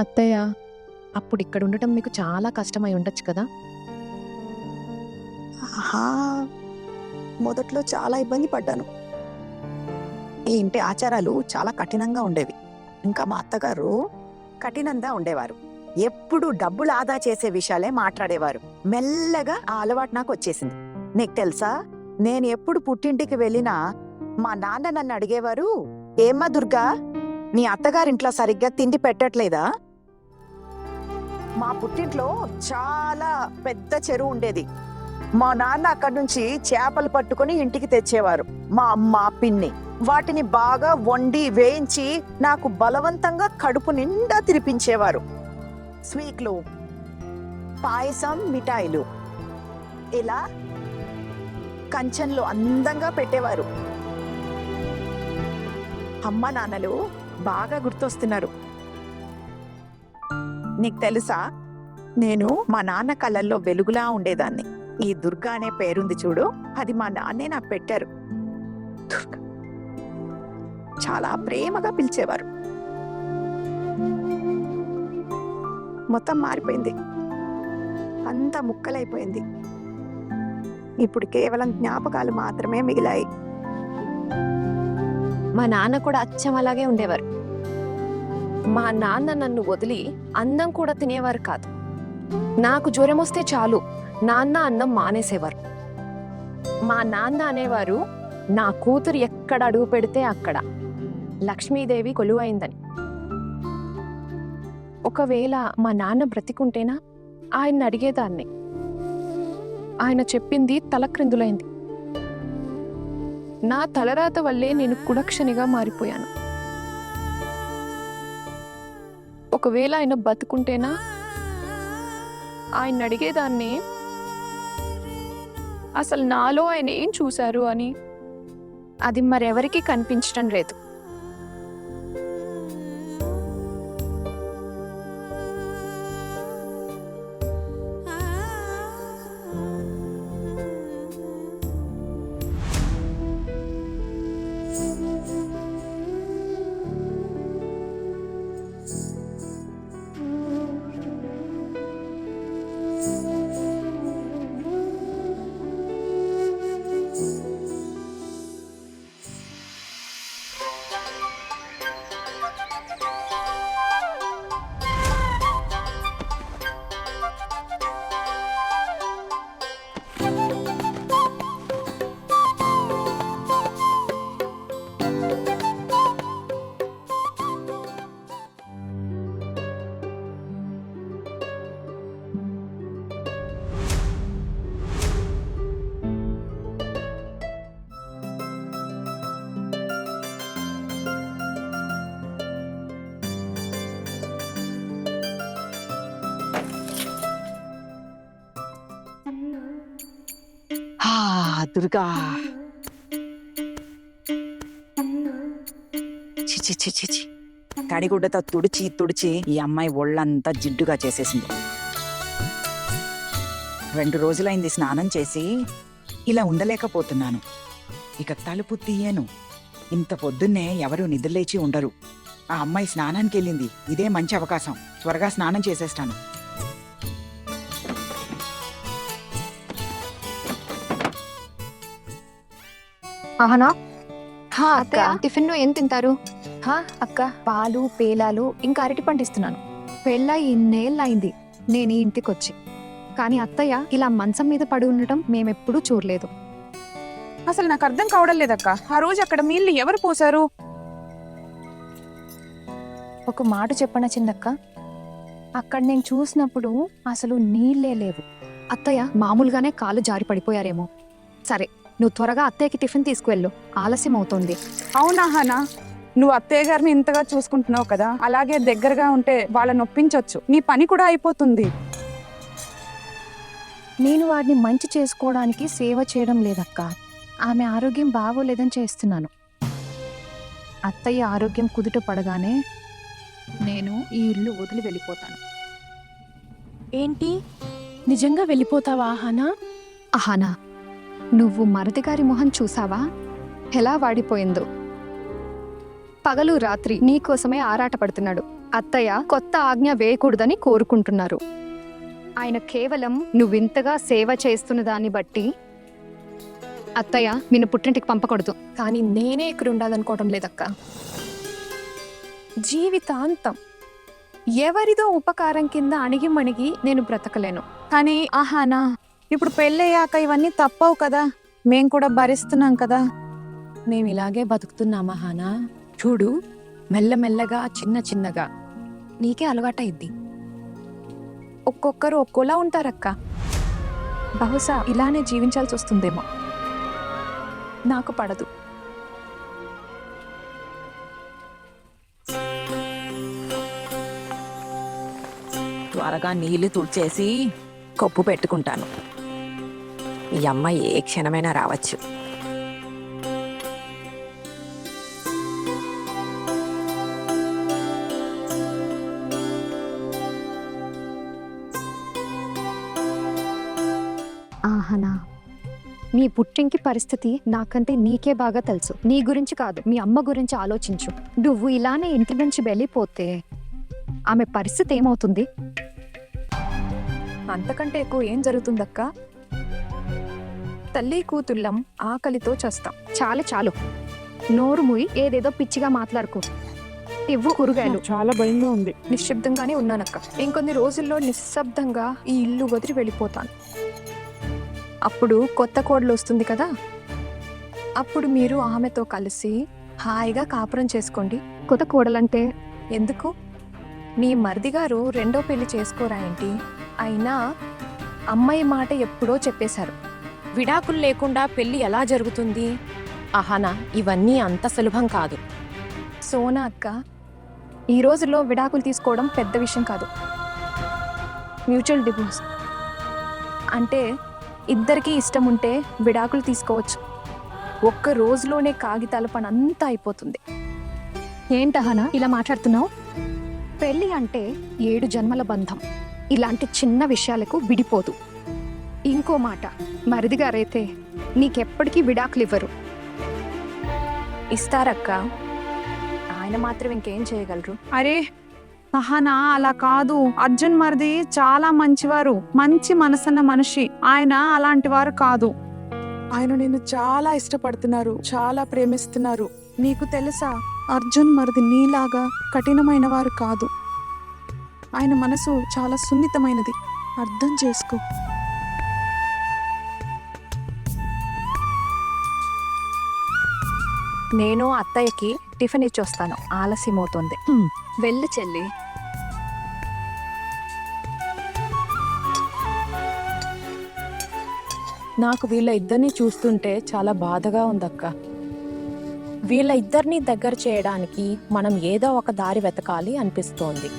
అత్తయ్య, అప్పుడు ఇక్కడ ఉండటం మీకు చాలా కష్టమై ఉండొచ్చు కదా? ఆహా! మొదట్లో చాలా ఇబ్బంది పడ్డాను. ఈ ఇంటి ఆచారాలు చాలా కఠినంగా ఉండేవి. ఇంకా మా అత్తగారు కఠినంగా ఉండేవారు. ఎప్పుడు డబ్బులు ఆదా చేసే విషయాలే మాట్లాడేవారు. మెల్లగా ఆ అలవాటు నాకు వచ్చేసింది. నీకు తెలుసా, నేను ఎప్పుడు పుట్టింటికి వెళ్ళినా మా నాన్న నన్ను అడిగేవారు, ఏమ్మా దుర్గా, నీ అత్తగారింట్లో సరిగ్గా తిండి పెట్టట్లేదా? మా పుట్టింట్లో చాలా పెద్ద చెరువు ఉండేది. మా నాన్న అక్కడి నుంచి చేపలు పట్టుకుని ఇంటికి తెచ్చేవారు. మా అమ్మ, పిన్ని వాటిని బాగా వండి వేయించి నాకు బలవంతంగా కడుపు నిండా తినిపించేవారు. స్వీట్లు, పాయసం, మిఠాయిలు ఇలా కంచంలో అందంగా పెట్టేవారు. అమ్మ నాన్నలు బాగా గుర్తొస్తున్నారు. నీకు తెలుసా, నేను మా నాన్న కళ్ళల్లో వెలుగులా ఉండేదాన్ని. ఈ దుర్గా అనే పేరుంది చూడు, అది మా నాన్నే నాకు పెట్టారు. దుర్గా చాలా ప్రేమగా పిలిచేవారు. మొత్తం మారిపోయింది, అంతా ముక్కలైపోయింది. ఇప్పుడు కేవలం జ్ఞాపకాలు మాత్రమే మిగిలాయి. మా నాన్న కూడా అచ్చం అలాగే ఉండేవారు. మా నాన్న నన్ను వదిలి అన్నం కూడా తినేవారు కాదు. నాకు జ్వరం వస్తే చాలు నాన్న అన్నం మానేసేవారు. మా నాన్న అనేవారు, నా కూతురు ఎక్కడ అడుగు పెడితే అక్కడ లక్ష్మీదేవి కొలువైందని. ఒకవేళ మా నాన్న బ్రతికుంటేనా ఆయన్ని అడిగేదాన్ని. ఆయన చెప్పింది తలక్రిందులైంది. నా తలరాత వల్లే నేను కుడక్షనిగా మారిపోయాను. ఒకవేళ ఆయన బతుకుంటేనా ఆయన అడిగేదాన్ని, అసలు నాలో ఆయన ఏం చూశారు అని. అది మరెవరికి కనిపించడం లేదు. దుర్గా, చిచి చిచి చి, తడిగుడ్డతో తుడిచి తుడిచి ఈ అమ్మాయి ఒళ్ళంతా జిడ్డుగా చేసేసింది. 2 రోజులైంది స్నానం చేసి. ఇలా ఉండలేకపోతున్నాను. ఇక తలుపు తీయను. ఇంత పొద్దున్నే ఎవరు నిద్రలేచి ఉండరు. ఆ అమ్మాయి స్నానానికి వెళ్ళింది. ఇదే మంచి అవకాశం. త్వరగా స్నానం చేసేస్తాను. ఆహనా, అక్క, టిఫిన్ ఏం తింటారు? అక్క, పాలు, పేలాలు, ఇంకా అరటి పండిస్తున్నాను. పెళ్ళై ఇన్నేళ్ళయింది నేను ఈ ఇంటికొచ్చి. కానీ అత్తయ్య ఇలా మంచం మీద పడి ఉండటం మేమెప్పుడూ చూడలేదు. అసలు నాకు అర్థం కావడం లేదక్క. ఆ రోజు అక్కడ నీళ్లు ఎవరు పోసారు? ఒక మాట చెప్పన చిన్నక్క, అక్కడ నేను చూసినప్పుడు అసలు నీళ్లే లేవు. అత్తయ్య మామూలుగానే కాలు జారి పడిపోయారేమో. సరే, నువ్వు త్వరగా అత్తయ్యకి టిఫిన్ తీసుకువెళ్ళు, ఆలస్యం అవుతోంది. అవునా హనా, నువ్వు అత్తయ్య గారిని ఇంతగా చూసుకుంటున్నావు కదా, అలాగే దగ్గరగా ఉంటే వాళ్ళని నొప్పించొచ్చు. నీ పని కూడా అయిపోతుంది. నేను వాడిని మంచి చేసుకోవడానికి సేవ చేయడం లేదక్క. ఆమె ఆరోగ్యం బాగోలేదని చేస్తున్నాను. అత్తయ్య ఆరోగ్యం కుదుట పడగానే నేను ఈ ఇల్లు వదిలి వెళ్ళిపోతాను. ఏంటి, నిజంగా వెళ్ళిపోతావా ఆహానా? అహానా, నువ్వు మరదిగారి మొహం చూసావా? ఎలా వాడిపోయిందో. పగలు రాత్రి నీకోసమే ఆరాటపడుతున్నాడు. అత్తయ్య కొత్త ఆజ్ఞ వేయకూడదని కోరుకుంటున్నారు. ఆయన కేవలం నువ్వింతగా సేవ చేస్తున్న దాన్ని బట్టి అత్తయ్య నిన్ను పుట్టింటికి పంపకూడదు. కానీ నేనే ఇక్కడ ఉండాలనుకోవటం లేదక్క. జీవితాంతం ఎవరిదో ఉపకారం కింద అణిగి నేను బ్రతకలేను. కానీ ఆహానా, ఇప్పుడు పెళ్ళయ్యాక ఇవన్నీ తప్పవు కదా, మేం కూడా భరిస్తున్నాం కదా. మేము ఇలాగే బతుకుతున్నామా హానా? చూడు, మెల్లమెల్లగా చిన్నగా నీకే అలవాటైద్ది. ఒక్కొక్కరు ఒక్కోలా ఉంటారక్క. బహుశా ఇలానే జీవించాల్సి వస్తుందేమో. నాకు పడదు. త్వరగా నీళ్లు తుడిచేసి కప్పు పెట్టుకుంటాను. ఈ అమ్మ ఏ క్షణమైనా రావచ్చు. ఆహనా, నీ పుట్టింటి పరిస్థితి నాకంటే నీకే బాగా తెలుసు. నీ గురించి కాదు, మీ అమ్మ గురించి ఆలోచించు. నువ్వు ఇలానే ఇంటి నుంచి వెళ్ళిపోతే ఆమె పరిస్థితి ఏమవుతుంది? అంతకంటే ఎక్కువ ఏం జరుగుతుందక్క? తల్లి కూతుళ్ళం ఆకలితో చస్తాం. చాలు నోరు మూయి, ఏదేదో పిచ్చిగా మాట్లాడుకో. ఇవ్వు కూరగాయలు. చాలా భయంగా ఉంది. నిశ్శబ్దంగానే ఉన్నానక్క. ఇంకొన్ని రోజుల్లో నిశ్శబ్దంగా ఈ ఇల్లు వదిలి వెళ్ళిపోతాను. అప్పుడు కొత్త కోడలు వస్తుంది కదా, అప్పుడు మీరు ఆమెతో కలిసి హాయిగా కాపురం చేసుకోండి. కొత్త కోడలంటే ఎందుకు? నీ మరిది గారు రెండో పెళ్లి చేసుకోరా ఏంటి? అయినా అమ్మాయి మాట ఎప్పుడో చెప్పేశారు. విడాకులు లేకుండా పెళ్లి ఎలా జరుగుతుంది? అహానా, ఇవన్నీ అంత సులభం కాదు. సోనా అక్క, ఈ రోజుల్లో విడాకులు తీసుకోవడం పెద్ద విషయం కాదు. మ్యూచువల్ డివోర్స్ అంటే ఇద్దరికీ ఇష్టం ఉంటే విడాకులు తీసుకోవచ్చు. ఒక్క రోజులోనే కాగితాల పని అంతా అయిపోతుంది. ఏంటహనా ఇలా మాట్లాడుతున్నావు? పెళ్ళి అంటే 7 జన్మల బంధం. ఇలాంటి చిన్న విషయాలకు విడిపోదు. ఇంకో మాట, మరిది గారైతే నీకెప్పటికీ విడాకులు ఇవ్వరు. ఇస్తారక్క, ఆయన మాత్రం ఇంకేం చేయగలరు? అరే ఆహానా, అలా కాదు. అర్జున్ మరిది చాలా మంచివారు, మంచి మనసున్న మనిషి. ఆయన అలాంటి వారు కాదు. ఆయన నిన్ను చాలా ఇష్టపడుతున్నారు, చాలా ప్రేమిస్తున్నారు. నీకు తెలుసా, అర్జున్ మరిది నీలాగా కఠినమైన వారు కాదు. ఆయన మనసు చాలా సున్నితమైనది, అర్థం చేసుకో. నేను అత్తయ్యకి టిఫిన్ ఇచ్చొస్తాను, ఆలస్యం అవుతుంది. వెళ్ళు చెల్లి. నాకు వీళ్ళ ఇద్దరిని చూస్తుంటే చాలా బాధగా ఉందక్క. వీళ్ళ ఇద్దరిని దగ్గర చేయడానికి మనం ఏదో ఒక దారి వెతకాలి అనిపిస్తోంది.